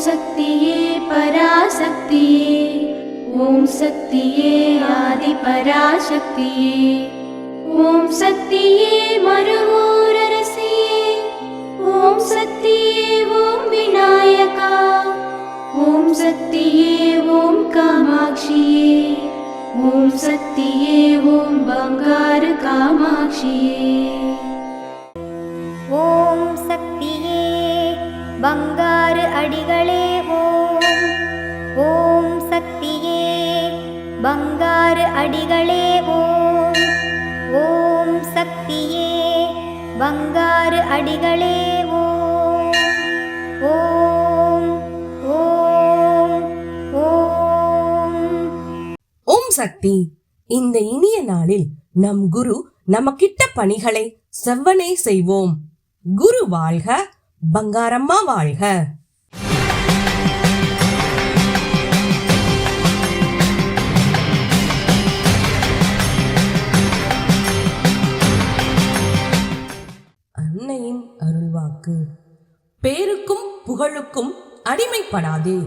சக்தியே பராசக்தியே, ஓம் சக்தியே ஆதி பராசக்தியே, ஓம் சக்தியே மருவூரரசியே, ஓம் சக்தியே ஓம் விநாயகா, ஓம் சக்தியே ஓம் காமாட்சியே, ஓம் சக்தியே ஓம் பங்காரு காமாட்சியே. ஓம் சக்தியே பங்காரு அடிகளே ஓம், ஓம் சக்தியே பங்காரு அடிகளே ஓம், ஓம் சக்தியே பங்காரு அடிகளே ஓம், ஓம் ஓம் ஓம். ஓம் சக்தி. இந்த இனிய நாளில் நம் குரு நமக்கிட்ட பணிகளை செவ்வனே செய்வோம். குரு வாழ்க, பங்காரம்மா வாழ்க. அன்னையின் அருள்வாக்கு. பேருக்கும் புகழுக்கும் அடிமைப்படாதே,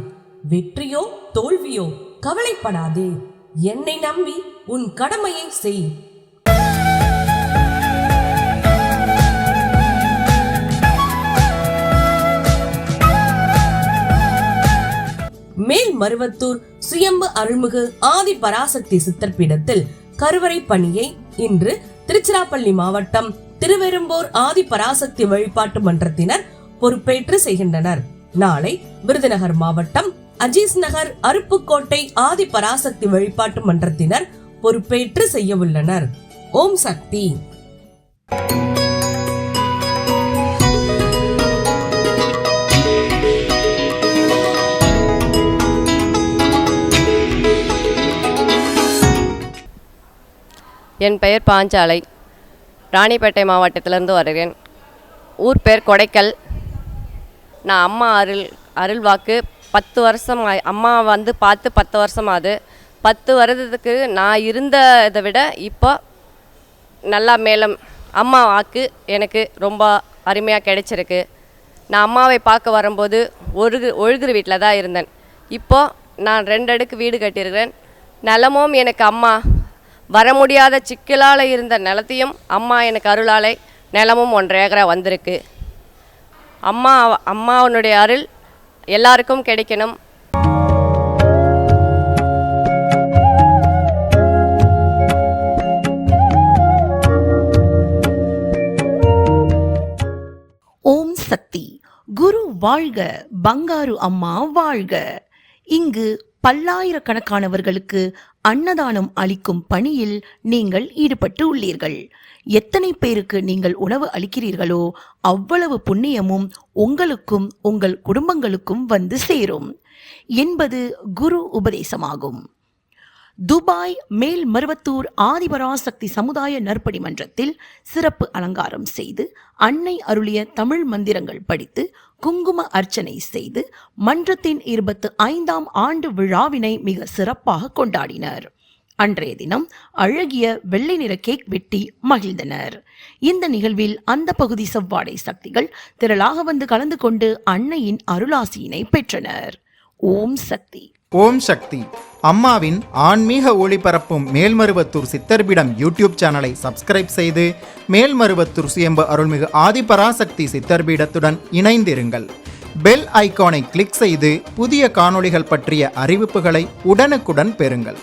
வெற்றியோ தோல்வியோ கவலைப்படாதே, என்னை நம்பி உன் கடமையை செய். மேல்மருவத்தூர் சுயம்பு அருள்மிகு ஆதி பராசக்தி சித்தர் பீடத்தில் கருவறை பணியை இன்று திருச்சிராப்பள்ளி மாவட்டம் திருவெரும்பூர் ஆதி பராசக்தி வழிபாட்டு மன்றத்தினர் பொறுப்பேற்று செய்கின்றனர். நாளை விருதுநகர் மாவட்டம் அஜீஸ் நகர் அருப்புக்கோட்டை ஆதி பராசக்தி வழிபாட்டு மன்றத்தினர் பொறுப்பேற்று செய்ய உள்ளனர். ஓம் சக்தி. என் பெயர் பாஞ்சாலை. ராணிப்பேட்டை மாவட்டத்திலிருந்து வருகிறேன். ஊர் பேர் கொடைக்கல். நான் அம்மா அருள்வாக்கு 10 வருஷம் அம்மா வந்து பார்த்து 10 வருஷம் ஆகுது. 10 வருடத்துக்கு நான் இருந்த இதை விட இப்போ நல்லா மேலும் அம்மா வாக்கு எனக்கு ரொம்ப அருமையாக கிடைச்சிருக்கு. நான் அம்மாவை பார்க்க வரும்போது ஒழுகுற வீட்டில் தான் இருந்தேன். இப்போது நான் 2 அடுக்கு வீடு கட்டியிருக்கிறேன். நிலமும் எனக்கு அம்மா வர முடியாத சிக்கலால் இருந்த நிலத்தையும் அம்மா எனக்கு அருளாலை நிலமும் 1 ஏக்கரா வந்திருக்கு. அம்மாவனுடைய அருள் எல்லாருக்கும் கிடைக்கணும். ஓம் சக்தி. குரு வாழ்க, பங்காரு அம்மா வாழ்க. இங்கு பல்லாயிரக்கணக்கானவர்களுக்கு அன்னதானம் அளிக்கும் பணியில் நீங்கள் ஈடுபட்டு உள்ளீர்கள். எத்தனை பேருக்கு நீங்கள் உணவு அளிக்கிறீர்களோ அவ்வளவு புண்ணியமும் உங்களுக்கும் உங்கள் குடும்பங்களுக்கும் வந்து சேரும் என்பது குரு உபதேசமாகும். துபாய் மேல்மருவத்தூர் ஆதிபராசக்தி சமுதாய நற்பணி மன்றத்தில் சிறப்பு அலங்காரம் செய்து அன்னை அருளிய தமிழ் மந்திரங்கள் படித்து குங்கும அர்ச்சனை செய்து மன்றத்தின் 25ஆம் ஆண்டு விழாவினை மிக சிறப்பாக கொண்டாடினர். அன்றைய தினம் அழகிய வெள்ளை நிற கேக் வெட்டி மகிழ்ந்தனர். இந்த நிகழ்வில் அந்த பகுதி செவ்வாடை சக்திகள் திரளாக வந்து கலந்து கொண்டு அன்னையின் அருளாசியினை பெற்றனர். ஓம் சக்தி. ஓம் சக்தி. அம்மாவின் ஆன்மீக ஒளிபரப்பும் மேல்மருவத்தூர் சித்தர்பீடம் யூடியூப் சேனலை சப்ஸ்கிரைப் செய்து மேல்மருவத்தூர் சுயம்பு அருள்மிகு ஆதிபராசக்தி சித்தர்பீடத்துடன் இணைந்திருங்கள். பெல் ஐகானை கிளிக் செய்து புதிய காணொளிகள் பற்றிய அறிவிப்புகளை உடனுக்குடன் பெறுங்கள்.